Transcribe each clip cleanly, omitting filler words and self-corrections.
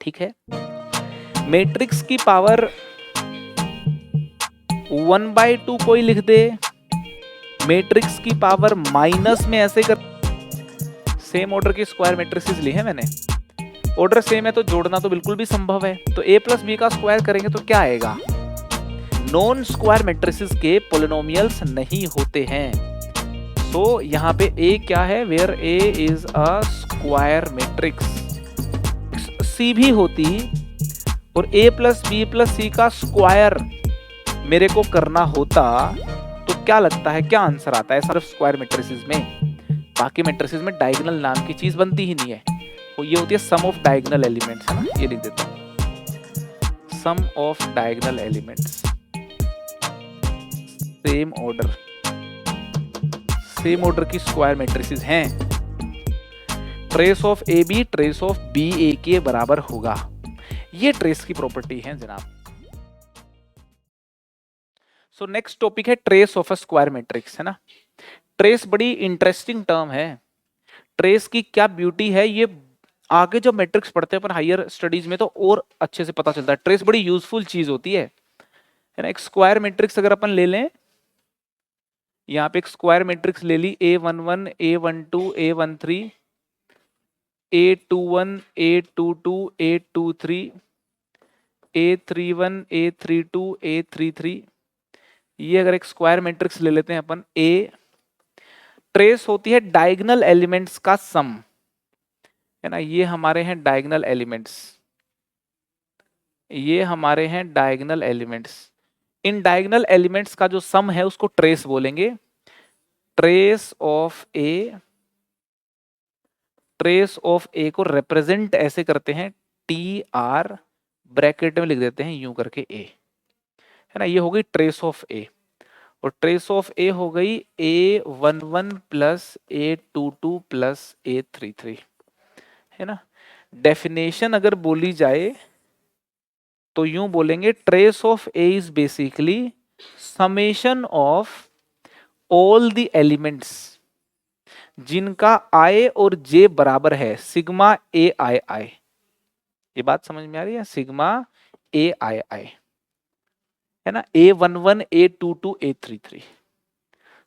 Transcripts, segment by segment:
ठीक है। मैट्रिक्स की पावर 1/2 कोई लिख दे, मैट्रिक्स की पावर माइनस में ऐसे कर, सेम ऑर्डर की स्क्वायर मैट्रिसेस ली है मैंने, ऑर्डर सेम है तो जोड़ना तो बिल्कुल भी संभव है। तो a प्लस बी का स्क्वायर करेंगे तो क्या आएगा, नॉन स्क्वायर मैट्रिसेस के पोलिनोमियल्स नहीं होते हैं। तो यहाँ पे a क्या है, where a is a square matrix, c भी होती और a प्लस बी प्लस सी का स्क्वायर मेरे को करना होता तो क्या लगता है, क्या आंसर आता है सिर्फ स्क्वायर मैट्रिसेस में। बाकी मैट्रिसेस में डायगोनल नाम की चीज बनती ही नहीं है, तो ये होती है सम ऑफ डायगोनल एलिमेंट्स, है ना, ये लिख देता हूं, sum of diagonal elements, same order की स्क्वायर मैट्रिसेस हैं। Trace of A B trace of B A के बराबर होगा, ये ट्रेस की प्रॉपर्टी है जनाब। सो नेक्स्ट टॉपिक है trace of a square matrix, है ना। ट्रेस बड़ी इंटरेस्टिंग टर्म है, ट्रेस की क्या ब्यूटी है ये आगे जब मैट्रिक्स पढ़ते हैं अपन हायर स्टडीज में तो और अच्छे से पता चलता है। ट्रेस बड़ी यूजफुल चीज होती है ना। एक स्क्वायर मैट्रिक्स अगर अपन ले लें, यहाँ पे एक स्क्वायर मैट्रिक्स ले ली, A11 A12 A13 A21 A22 A23 A31 A32 A33, ये अगर एक स्क्वायर मैट्रिक्स ले लेते हैं अपन A, ट्रेस होती है डायगोनल एलिमेंट्स का सम, है ना। ये हमारे हैं डायगोनल एलिमेंट्स, ये हमारे हैं डायगोनल एलिमेंट्स। इन डायगोनल एलिमेंट्स का जो सम है उसको ट्रेस बोलेंगे। Trace of A, trace of A को रिप्रेजेंट ऐसे करते हैं TR, ब्रैकेट में लिख देते हैं यूं करके A, है ना। ये हो गई ट्रेस ऑफ ए, और ट्रेस ऑफ ए हो गई A11 plus A22 plus A33, है ना। डेफिनेशन अगर बोली जाए तो यूं बोलेंगे, trace of A is basically summation of all the elements जिनका I और J बराबर है, सिग्मा AII। ये बात समझ में आ रही है, सिग्मा AII, है ना। A11 A22 A33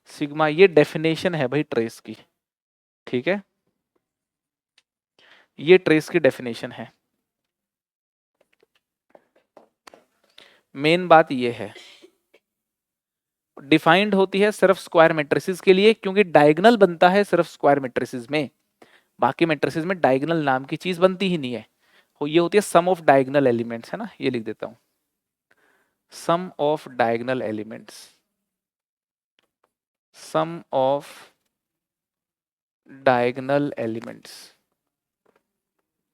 सिग्मा, ये डेफिनेशन है भाई ट्रेस की, ठीक है। ये ट्रेस की डेफिनेशन है, मेन बात ये है। डिफाइंड होती है सिर्फ स्क्वायर मैट्रिसेस के लिए, क्योंकि डायगोनल बनता है सिर्फ स्क्वायर मैट्रिसेस में, बाकी मैट्रिसेस में डायगोनल नाम की चीज बनती ही नहीं है। ये होती है सम ऑफ डायगोनल एलिमेंट्स, है ना, ये लिख देता हूं, sum of diagonal elements, sum of diagonal elements,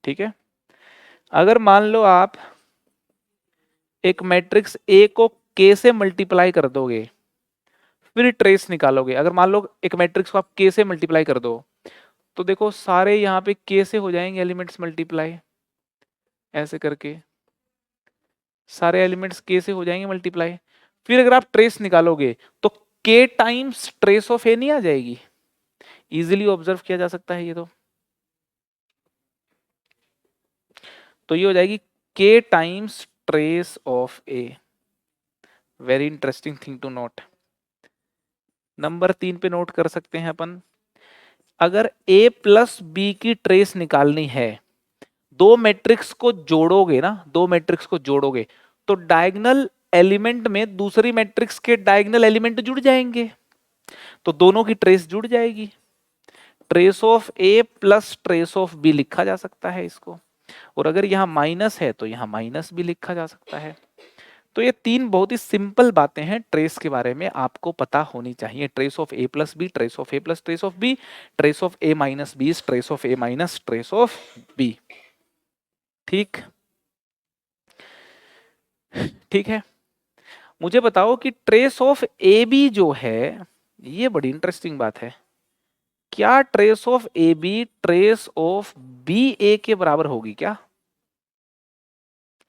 ठीक है। अगर मान लो आप एक मैट्रिक्स A को K से मल्टीप्लाई कर दोगे फिर ट्रेस निकालोगे, अगर मान लो एक मैट्रिक्स को आप K से मल्टीप्लाई कर दो तो देखो सारे यहाँ पे K से हो जाएंगे एलिमेंट्स मल्टीप्लाई, ऐसे करके सारे एलिमेंट्स K से हो जाएंगे मल्टीप्लाई। फिर अगर आप ट्रेस निकालोगे तो K times trace of A नहीं आ जाएगी, इजीली ऑब्जर्व किया जा सकता है ये तो ये हो जाएगी K times trace of A। Very interesting thing to note. Number 3 पे नोट कर सकते हैं अपन, अगर A प्लस बी की ट्रेस निकालनी है, दो मैट्रिक्स को जोड़ोगे ना, दो मैट्रिक्स को जोड़ोगे तो डायगोनल एलिमेंट में दूसरी मैट्रिक्स के डायगोनल एलिमेंट जुड़ जाएंगे, तो दोनों की ट्रेस जुड़ जाएगी। Trace of A plus trace of B लिखा जा सकता है इसको, और अगर यहाँ माइनस है तो यहाँ माइनस भी लिखा जा सकता है। तो ये तीन बहुत ही सिंपल बातें हैं ट्रेस के बारे में, आपको पता होनी चाहिए। Trace of A plus B, trace of A plus trace of B, trace of A minus B, trace of A minus trace of B, ठीक ठीक है। मुझे बताओ कि ट्रेस ऑफ ए बी जो है, ये बड़ी इंटरेस्टिंग बात है, क्या trace of A B trace of B A के बराबर होगी क्या?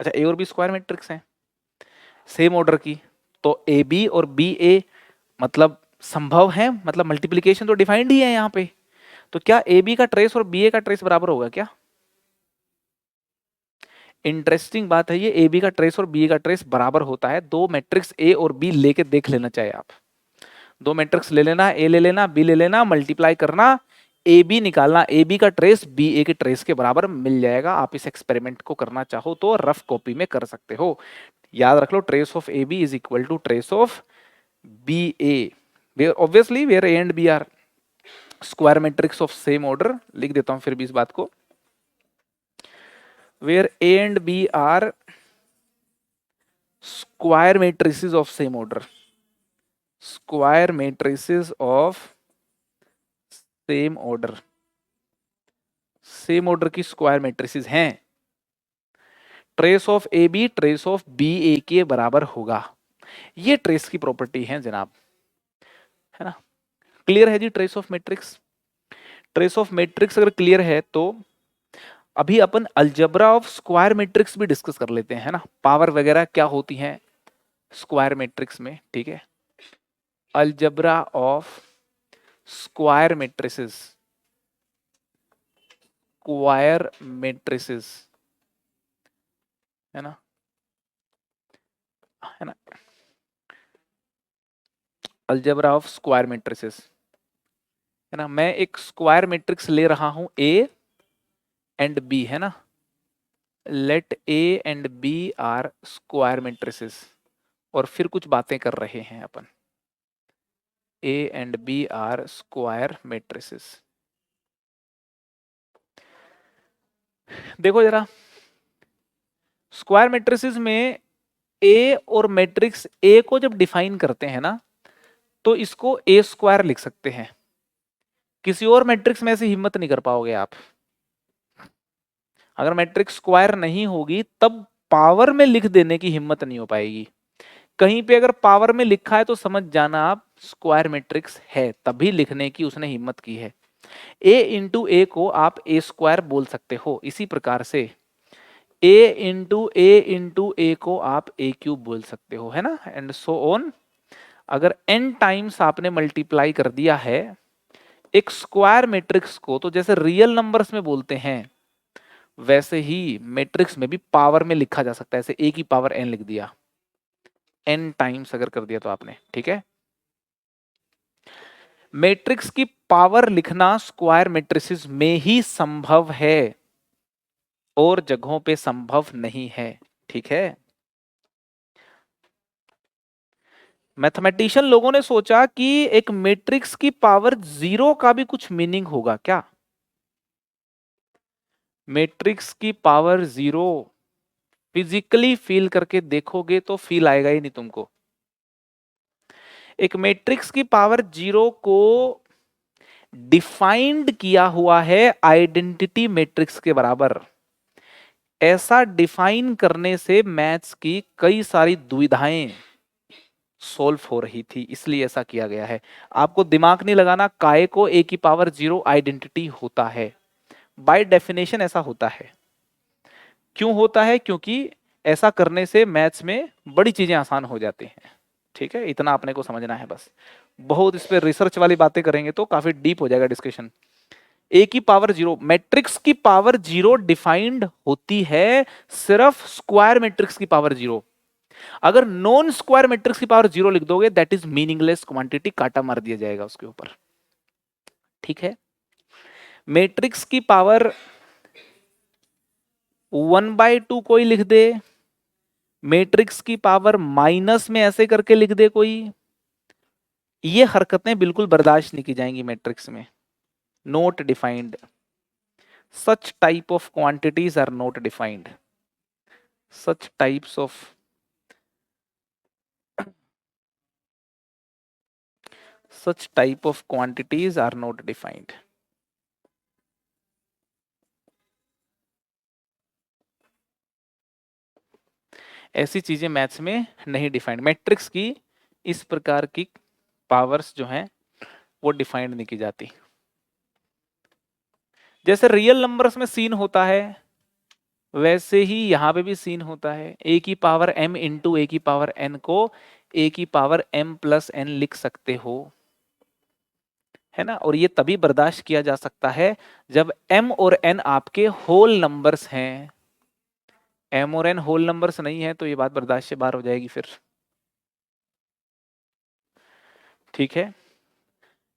अच्छा, ए और बी स्क्वायर मैट्रिक्स हैं सेम ऑर्डर की, तो ए बी और बी ए मतलब संभव है, मतलब मल्टीप्लीकेशन तो डिफाइंड ही है यहाँ पे, तो क्या ए बी का ट्रेस और बी ए का ट्रेस बराबर होगा क्या? इंटरेस्टिंग बात है ये, ए बी का ट्रेस और बी का ट्रेस बराबर होता है। दो मैट्रिक्स ए और बी लेके देख लेना चाहिए आप। दो मैट्रिक्स ले लेना, ए ले लेना, बी ले लेना, मल्टीप्लाई करना, ए बी निकालना, ए बी का ट्रेस बी ए के ट्रेस के बराबर मिल जाएगा। आप इस एक्सपेरिमेंट को करना चाहो तो रफ कॉपी में कर सकते हो। याद रख लो, trace of A B is equal to trace of B A, where obviously where A and B are square matrix of same order. लिख देता हूं फिर भी इस बात को, where A and B are square matrices of same order, square matrices of same order, same order की square matrices हैं। Trace of A B trace of B A के बराबर होगा। ये ट्रेस की प्रॉपर्टी है जनाब, है ना। क्लियर है जी trace of matrix. Trace of matrix अगर क्लियर है तो अभी अपन अलजेब्रा ऑफ स्क्वायर मैट्रिक्स भी डिस्कस कर लेते हैं, है ना। पावर वगैरह क्या होती हैं स्क्वायर मैट्रिक्स में, ठीक है। Algebra of square matrices, square matrices, है ना, है ना। अलजेब्रा ऑफ स्क्वायर मैट्रिसेस, है ना। मैं एक स्क्वायर मैट्रिक्स ले रहा हूं ए एंड बी, है ना। Let A and B are square matrices, और फिर कुछ बातें कर रहे हैं अपन। A and B are square matrices. देखो जरा, स्क्वायर मैट्रिसेस में ए और मैट्रिक्स ए को जब डिफाइन करते हैं ना, तो इसको ए स्क्वायर लिख सकते हैं। किसी और मैट्रिक्स में ऐसी हिम्मत नहीं कर पाओगे आप। अगर मैट्रिक्स स्क्वायर नहीं होगी तब पावर में लिख देने की हिम्मत नहीं हो पाएगी। कहीं पे अगर पावर में लिखा है तो समझ जाना आप स्क्वायर मैट्रिक्स है, तभी लिखने की उसने हिम्मत की है। ए इंटू ए को आप ए स्क्वायर बोल सकते हो। इसी प्रकार से ए इंटू ए को आप ए क्यूब बोल सकते हो, है ना, एंड सो ऑन। अगर n टाइम्स आपने मल्टीप्लाई कर दिया है एक स्क्वायर मैट्रिक्स को, तो जैसे रियल नंबर्स में बोलते हैं वैसे ही मैट्रिक्स में भी पावर में लिखा जा सकता है। ऐसे a की पावर n लिख दिया, n टाइम्स अगर कर दिया तो आपने, ठीक है। मैट्रिक्स की पावर लिखना स्क्वायर मैट्रिसेस में ही संभव है, और जगहों पे संभव नहीं है, ठीक है। मैथमेटिशियन लोगों ने सोचा कि एक मैट्रिक्स की पावर 0 का भी कुछ मीनिंग होगा क्या। मैट्रिक्स की पावर 0 फिजिकली फील करके देखोगे तो फील आएगा ही नहीं तुमको। एक मैट्रिक्स की पावर 0 को डिफाइंड किया हुआ है आइडेंटिटी मैट्रिक्स के बराबर। ऐसा डिफाइन करने से मैथ्स की कई सारी दुविधाएं सोल्व हो रही थी, इसलिए ऐसा किया गया है। आपको दिमाग नहीं लगाना, काय को a की पावर 0 आइडेंटिटी होता है, बाय डेफिनेशन ऐसा होता है। क्यों होता है? क्योंकि ऐसा करने से मैथ्स में बड़ी चीजें आसान हो जाती हैं, ठीक है। इतना आपने को समझना है बस। बहुत इस पे रिसर्च वाली बातें करेंगे तो काफी डीप हो जाएगा डिस्कशन। ए की पावर 0, मैट्रिक्स की पावर 0 डिफाइंड होती है सिर्फ स्क्वायर मैट्रिक्स की पावर 0। अगर नॉन स्क्वायर मैट्रिक्स की पावर 0 लिख दोगे दैट इज मीनिंगलेस क्वांटिटी, काटा मार दिया जाएगा उसके ऊपर, ठीक है। मैट्रिक्स की पावर 1/2 कोई लिख दे, मैट्रिक्स की पावर माइनस में ऐसे करके लिख दे कोई, ये हरकतें बिल्कुल बर्दाश्त नहीं की जाएंगी मैट्रिक्स में। Not defined, such type of quantities are not defined, such types of quantities are not defined। ऐसी चीजें मैथ्स में नहीं डिफाइंड। मैट्रिक्स की इस प्रकार की पावर्स जो हैं वो डिफाइंड नहीं की जाती। जैसे रियल नंबर्स में सीन होता है वैसे ही यहां पे भी सीन होता है। a की पावर m इंटू a की पावर n को a की पावर m प्लस n लिख सकते हो, है ना। और ये तभी बर्दाश्त किया जा सकता है जब m और n आपके होल नंबर्स हैं, एम और एन होल नंबर्स नहीं है तो ये बात बर्दाश्त से बाहर हो जाएगी फिर। ठीक है,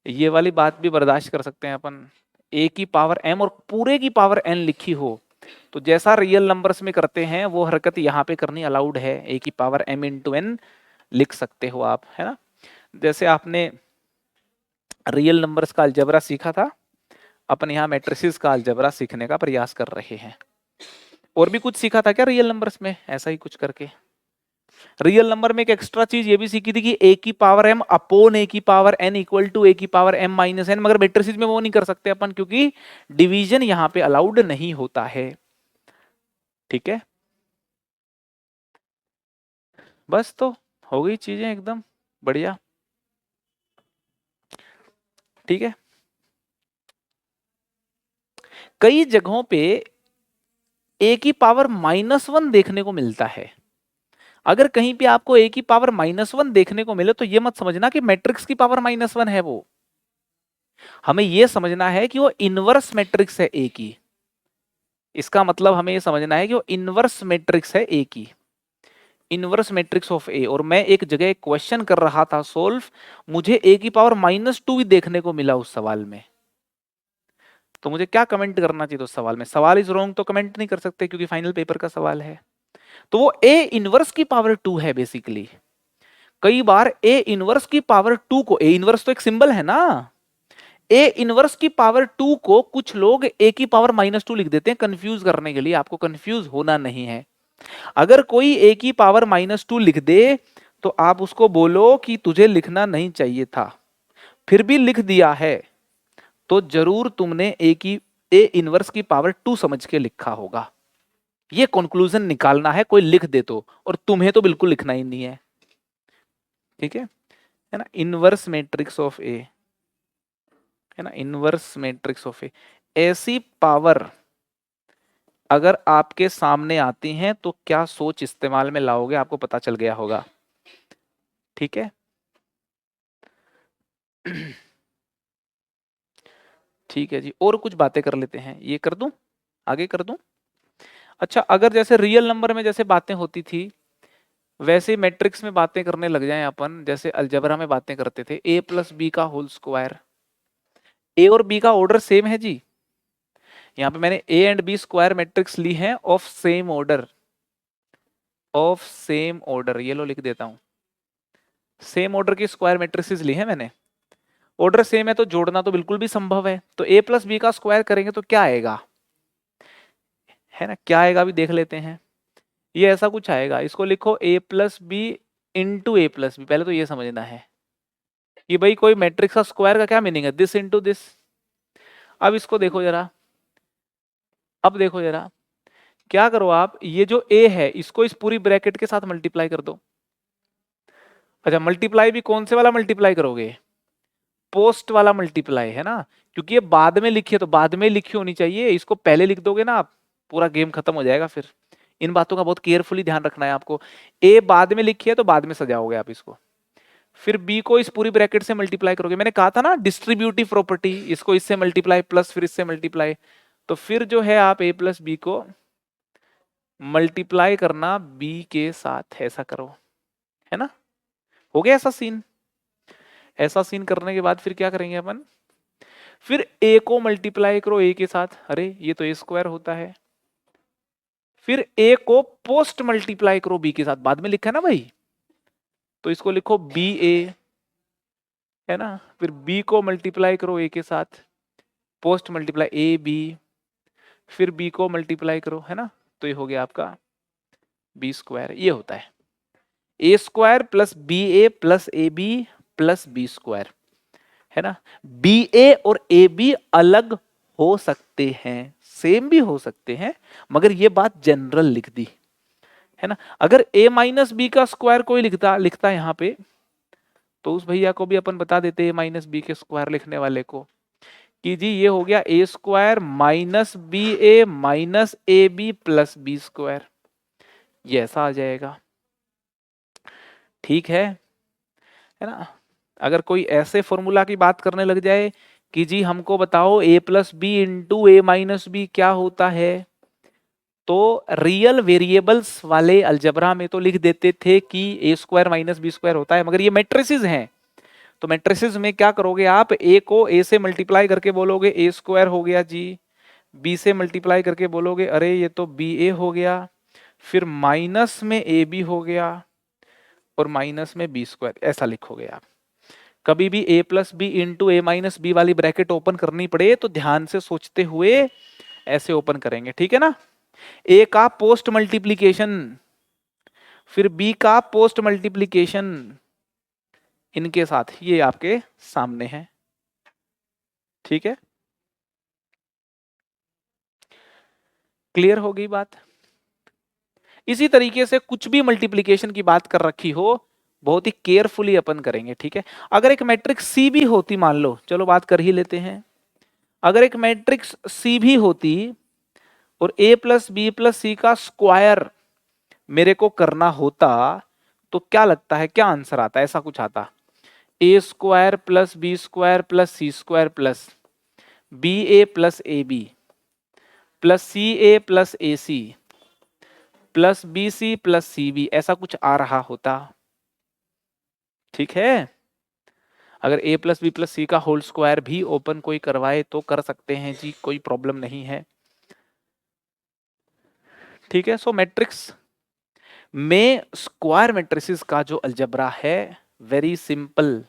ये वाली बात भी बर्दाश्त कर सकते हैं अपन। ए की पावर एम और पूरे की पावर एन लिखी हो तो जैसा रियल नंबर्स में करते हैं वो हरकत यहाँ पे करनी अलाउड है। ए की पावर एम इंटू एन लिख सकते हो आप, है ना। जैसे आपने रियल नंबर्स का अलजबरा सीखा था, अपन यहाँ मैट्रिसेस का अलजबरा सीखने का प्रयास कर रहे हैं। और भी कुछ सीखा था क्या रियल नंबर्स में, ऐसा ही कुछ करके। रियल नंबर में एक एक्स्ट्रा चीज ये भी सीखी थी कि ए की पावर एम अपॉन ए की पावर एन इक्वल टू ए की पावर एम माइनस एन, मगर मैट्रिसेस में वो नहीं कर सकते अपन क्योंकि डिवीजन यहाँ पे अलाउड नहीं होता है। ठीक है, बस तो हो गई चीजें एकदम बढ़िया। ठीक है, कई जगहों पे ए की पावर -1 देखने को मिलता है। अगर कहीं पे आपको ए की पावर -1 देखने को मिले तो ये मत समझना कि मैट्रिक्स की पावर -1 है वो। हमें ये समझना है कि वो इनवर्स मैट्रिक्स है ए की। इसका मतलब हमें ये समझना है कि वो इनवर्स मैट्रिक्स है ए की, इनवर्स मैट्रिक्स ऑफ ए। और मैं एक जगह एक क्वेश्चन कर रहा था सोल्व, मुझे ए की पावर -2 भी देखने को मिला उस सवाल में। तो मुझे क्या कमेंट करना चाहिए उस सवाल में? सवाल इज रॉन्ग तो कमेंट नहीं कर सकते क्योंकि फाइनल पेपर का सवाल है। तो वो ए इनवर्स की पावर 2 है बेसिकली। कई बार ए इनवर्स की पावर 2 को, ए इनवर्स तो एक सिंबल है ना, ए इनवर्स की पावर 2 को कुछ लोग ए की पावर -2 लिख देते हैं कंफ्यूज करने के लिए। आपको कंफ्यूज होना नहीं है। अगर कोई ए की पावर -2 लिख दे तो आप उसको बोलो कि तुझे लिखना नहीं चाहिए था, फिर भी लिख दिया है तो जरूर तुमने ए इनवर्स की पावर 2 समझ के लिखा होगा। ये कंक्लूजन निकालना है कोई लिख दे तो, और तुम्हें तो बिल्कुल लिखना ही नहीं है। ठीक है ना। इनवर्स मैट्रिक्स ऑफ ए, है ना, इनवर्स मैट्रिक्स ऑफ ए। ऐसी पावर अगर आपके सामने आती हैं तो क्या सोच इस्तेमाल में लाओगे, आपको पता चल गया होगा। ठीक है ठीक है जी, और कुछ बातें कर लेते हैं। ये कर दूं, आगे कर दूं? अच्छा, अगर जैसे रियल नंबर में जैसे बातें होती थी वैसे मैट्रिक्स में बातें करने लग जाएं अपन, जैसे अलजबरा में बातें करते थे ए प्लस बी का होल स्क्वायर। ए और बी का ऑर्डर सेम है जी। यहाँ पे मैंने A and B square matrix ली है of same order, of same order, ये लो लिख देता हूं। सेम ऑर्डर की स्क्वायर मैट्रिक्स ली है मैंने। ऑर्डर सेम है तो जोड़ना तो बिल्कुल भी संभव है। तो ए प्लस बी का स्क्वायर करेंगे तो क्या आएगा, है ना, क्या आएगा अभी देख लेते हैं। ये ऐसा कुछ आएगा, इसको लिखो ए प्लस बी इंटू ए प्लस बी। पहले तो ये समझना है कि भाई कोई मैट्रिक्स का स्क्वायर का क्या मीनिंग है, दिस इंटू दिस। अब इसको देखो जरा, अब देखो जरा, क्या करो आप, ये जो ए है इसको इस पूरी ब्रैकेट के साथ मल्टीप्लाई कर दो। अच्छा, मल्टीप्लाई भी कौन से वाला मल्टीप्लाई करोगे, पोस्ट वाला मल्टीप्लाई, है ना, क्योंकि ये बाद में लिखी है तो बाद में लिखी होनी चाहिए। इसको पहले लिख दोगे ना आप, पूरा गेम खत्म हो जाएगा फिर। इन बातों का बहुत केयरफुली ध्यान रखना है आपको। ए बाद में लिखी है तो बाद में सजाओगे आप इसको। फिर बी को इस पूरी ब्रैकेट से मल्टीप्लाई करोगे, मैंने कहा था ना डिस्ट्रीब्यूटिव प्रॉपर्टी, इसको इससे मल्टीप्लाई प्लस फिर इससे मल्टीप्लाई। तो फिर जो है आप ए प्लस बी को मल्टीप्लाई करना बी के साथ, ऐसा करो, है ना। हो गया ऐसा सीन। ऐसा सीन करने के बाद फिर क्या करेंगे अपन, फिर ए को मल्टीप्लाई करो ए के साथ, अरे ये तो ए स्क्वायर होता है। फिर ए को पोस्ट मल्टीप्लाई करो बी के साथ, बाद में लिखा है ना भाई, तो इसको लिखो बी ए, है ना। फिर बी को मल्टीप्लाई करो ए के साथ, पोस्ट मल्टीप्लाई ए बी, फिर बी को मल्टीप्लाई करो, है ना। तो ये हो गया आपका बी स्क्वायर। ये होता है A square plus B A plus A B plus B square, है ना। बी ए और ए बी अलग हो सकते हैं, सेम भी हो सकते हैं, मगर ये बात जनरल लिख दी, है ना। अगर a माइनस बी का स्क्वायर कोई लिखता यहाँ पे तो उस भैया को भी अपन बता देते a माइनस बी के स्क्वायर लिखने वाले को कि जी ये हो गया A square minus B A minus A B plus B square, ये ऐसा आ जाएगा। ठीक है ना। अगर कोई ऐसे फॉर्मूला की बात करने लग जाए कि जी हमको बताओ a plus b into a minus b क्या होता है, तो रियल वेरिएबल्स वाले अलजेब्रा में तो लिख देते थे कि ए स्क्वायर माइनस बी स्क्वायर होता है, मगर ये मैट्रिसेस हैं, तो मैट्रिसेस में क्या करोगे आप, ए को ए से मल्टीप्लाई करके बोलोगे ए स्क्वायर हो गया जी, बी से मल्टीप्लाई करके बोलोगे अरे ये तो बी ए हो गया, फिर माइनस में ए बी हो गया और माइनस में बी स्क्वायर, ऐसा लिखोगे आप। कभी भी a plus b into a minus b वाली ब्रैकेट ओपन करनी पड़े तो ध्यान से सोचते हुए ऐसे ओपन करेंगे, ठीक है ना। a का पोस्ट मल्टीप्लीकेशन, फिर b का पोस्ट मल्टीप्लीकेशन, इनके साथ ये आपके सामने है, ठीक है। क्लियर हो गई बात। इसी तरीके से कुछ भी मल्टीप्लीकेशन की बात कर रखी हो बहुत ही केयरफुली अपन करेंगे, ठीक है। अगर एक मैट्रिक्स सी भी होती, मान लो, चलो बात कर ही लेते हैं, अगर एक मैट्रिक्स सी भी होती और a प्लस बी प्लस सी का स्क्वायर मेरे को करना होता तो क्या लगता है, क्या आंसर आता, ऐसा कुछ आता, A square plus B square plus C square plus B A plus A B plus C A plus A C plus B C plus C B, ऐसा कुछ आ रहा होता, ठीक है। अगर a प्लस बी प्लस सी का होल स्क्वायर भी ओपन कोई करवाए तो कर सकते हैं जी, कोई प्रॉब्लम नहीं है, ठीक है। सो मैट्रिक्स में स्क्वायर मैट्रिसेस का जो अलजेब्रा है वेरी सिंपल,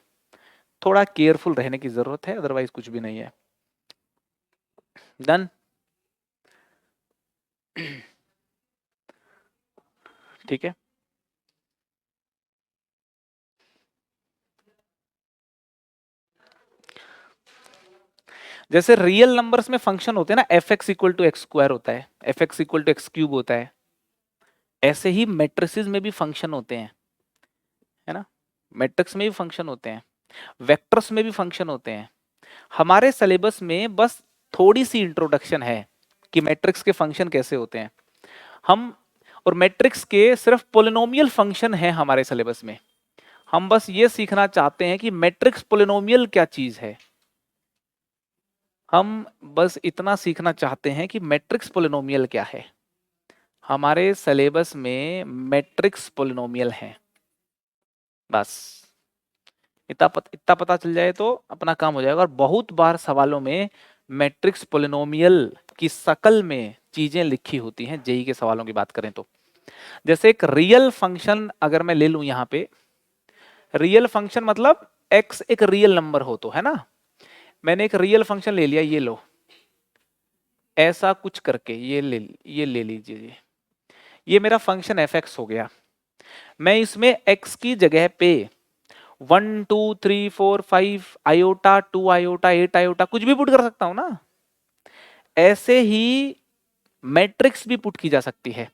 थोड़ा केयरफुल रहने की जरूरत है, अदरवाइज कुछ भी नहीं है। डन। ठीक है। जैसे रियल नंबर्स में फंक्शन होते हैं ना, f x equal to x square होता है, f x equal to x cube होता है, ऐसे ही मैट्रिसेस में भी फंक्शन होते हैं, है ना। मैट्रिक्स में भी फंक्शन होते हैं, वेक्टर्स में भी फंक्शन होते हैं। हमारे सिलेबस में बस थोड़ी सी इंट्रोडक्शन है कि मैट्रिक्स के फंक्शन कैसे होते हैं, हम और मैट्रिक्स के सिर्फ पोलिनोमियल फंक्शन है हमारे सिलेबस में। हम बस ये सीखना चाहते हैं कि मैट्रिक्स पोलिनोमियल क्या चीज है, हम बस इतना सीखना चाहते हैं कि मैट्रिक्स पोलिनोमियल क्या है। हमारे सिलेबस में मैट्रिक्स पोलिनोमियल है, बस इतना पता चल जाए तो अपना काम हो जाएगा। और बहुत बार सवालों में मैट्रिक्स पोलिनोमियल की शकल में चीजें लिखी होती हैं, जेई के सवालों की बात करें तो। जैसे एक रियल फंक्शन अगर मैं ले लूं, यहां पे रियल फंक्शन मतलब x एक रियल नंबर हो तो, है ना। मैंने एक रियल फंक्शन ले लिया, ये लो, ऐसा कुछ करके ये ले लीजिए, ये मेरा फंक्शन एफ एक्स हो गया। मैं इसमें x की जगह पे 1 2 3 4 5 आयोटा 2 आयोटा 8 आयोटा कुछ भी पुट कर सकता हूं ना। ऐसे ही मैट्रिक्स भी पुट की जा सकती है।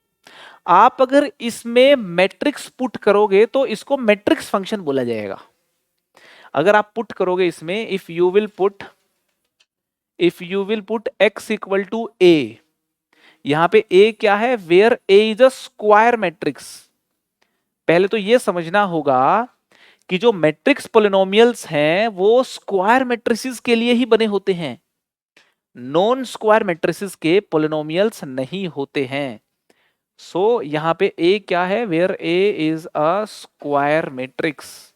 आप अगर इसमें मैट्रिक्स पुट करोगे तो इसको मैट्रिक्स फंक्शन बोला जाएगा। अगर आप पुट करोगे इसमें, if you will put x equal to a, यहां पे a क्या है, where a is a square matrix. पहले तो ये समझना होगा कि जो मैट्रिक्स पोलिनोमियल्स हैं वो स्क्वायर मैट्रिसेस के लिए ही बने होते हैं, नॉन स्क्वायर मैट्रिसेस के पोलिनोमियल्स नहीं होते हैं। सो यहां पे a क्या है, where a is a square matrix,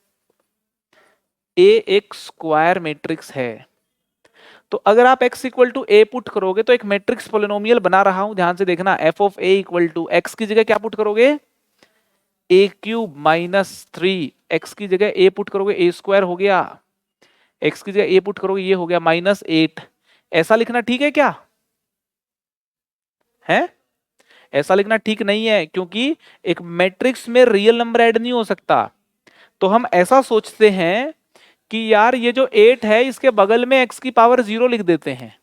a एक स्क्वायर मैट्रिक्स है। तो अगर आप x equal to a put करोगे तो एक मैट्रिक्स पोलिनोमियल बना रहा हूं, ध्यान से देखना, f of a equal to x की जगह क्या पुट करोगे, a क्यूब माइनस 3, x की जगह a पुट करोगे a स्क्वायर हो गया, x की जगह a पुट करोगे ये हो गया माइनस 8। ऐसा लिखना ठीक है क्या है, ऐसा लिखना ठीक नहीं है, क्योंकि एक मैट्रिक्स में रियल नंबर ऐड नहीं हो सकता। तो हम ऐसा सोचते हैं कि यार ये जो 8 है इसके बगल में x की पावर 0 लिख देते हैं।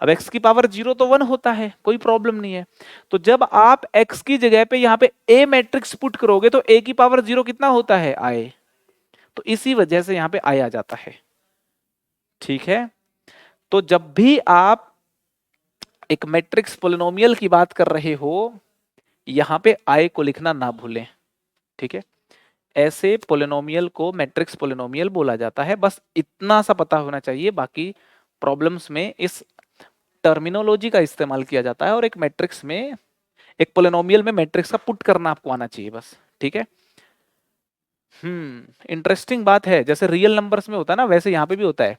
अब x की पावर 0 तो 1 होता है, कोई प्रॉब्लम नहीं है। तो जब आप x की जगह पे यहाँ पे a मैट्रिक्स पुट करोगे तो a की पावर 0 कितना होता है, i। तो इसी वजह से यहाँ पे i आ जाता है, ठीक है। तो जब भी आप एक मैट्रिक्स पोलिनोमियल की बात कर रहे हो, यहाँ पे i को लिखना ना भूलें, ठीक है। ऐसे पोलिनोमियल को मैट्रिक्स पोलिनोमियल बोला जाता है, बस इतना सा पता होना चाहिए। बाकी प्रॉब्लम्स में इस टर्मिनोलॉजी का इस्तेमाल किया जाता है और एक मैट्रिक्स में एक पोलिनोमियल में मैट्रिक्स का पुट करना आपको आना चाहिए बस, ठीक है। इंटरेस्टिंग बात है, जैसे रियल नंबर्स में होता है ना, वैसे यहां पे भी होता है।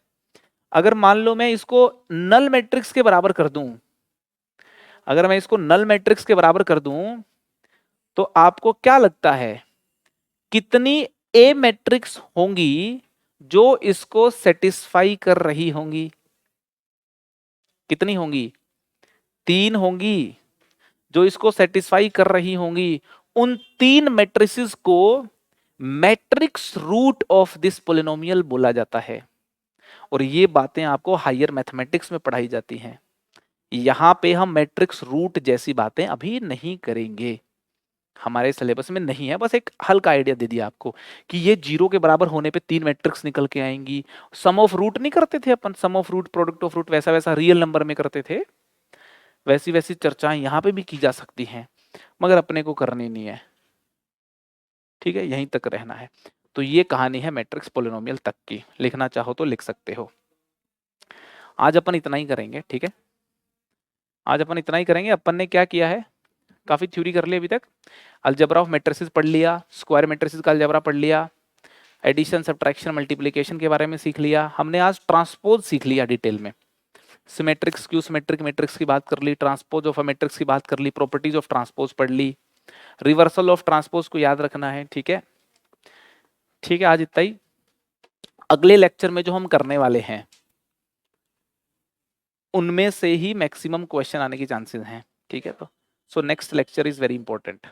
अगर मान लो मैं इसको नल मैट्रिक्स के बराबर कर दूं, अगर मैं इसको नल मैट्रिक्स के बराबर कर दूं, तो आपको क्या लगता है कितनी ए मैट्रिक्स होंगी जो इसको सेटिस्फाई कर रही होंगी? कितनी होंगी? 3 होंगी जो इसको सेटिस्फाई कर रही होंगी। उन 3 मैट्रिसेस को matrix root of this polynomial बोला जाता है। और ये बातें आपको हायर मैथमेटिक्स में पढ़ाई जाती हैं। यहां पे हम मैट्रिक्स रूट जैसी बातें अभी नहीं करेंगे, हमारे सिलेबस में नहीं है। बस एक हल्का आइडिया दे दिया आपको कि ये 0 के बराबर होने पे 3 मैट्रिक्स निकल के आएंगी। सम ऑफ रूट नहीं करते थे अपन, sum of root, product of root, वैसा वैसा रियल नंबर में करते थे, वैसी वैसी चर्चाएं यहां पे भी की जा सकती हैं, मगर अपने को करनी नहीं है, ठीक है, यहीं तक रहना है। तो ये कहानी है मैट्रिक्स पोलिनोमियल तक की, लिखना चाहो तो लिख सकते हो। आज अपन इतना ही करेंगे, ठीक है, आज अपन इतना ही करेंगे। अपन ने क्या किया है, काफी थ्योरी कर ली अभी तक। अलजेब्रा ऑफ मैट्रिसेस पढ़ लिया, स्क्वायर मैट्रिसेस का अलजेब्रा पढ़ लिया, एडिशन सब्ट्रैक्शन मल्टीप्लिकेशन के बारे में सीख लिया हमने। आज ट्रांसपोज सीख लिया डिटेल में, सिमेट्रिक स्क्यू सिमेट्रिक मैट्रिक्स की बात कर ली, ट्रांसपोज ऑफ अ मैट्रिक्स की बात कर ली, प्रॉपर्टीज ऑफ ट्रांसपोज पढ़ ली, रिवर्सल ऑफ ट्रांसपोज को याद रखना है, ठीक है। ठीक है, आज इतना ही। अगले लेक्चर में जो हम करने वाले हैं उनमें से ही मैक्सिमम क्वेश्चन आने की चांसेस हैं, ठीक है। तो so next lecture is very important.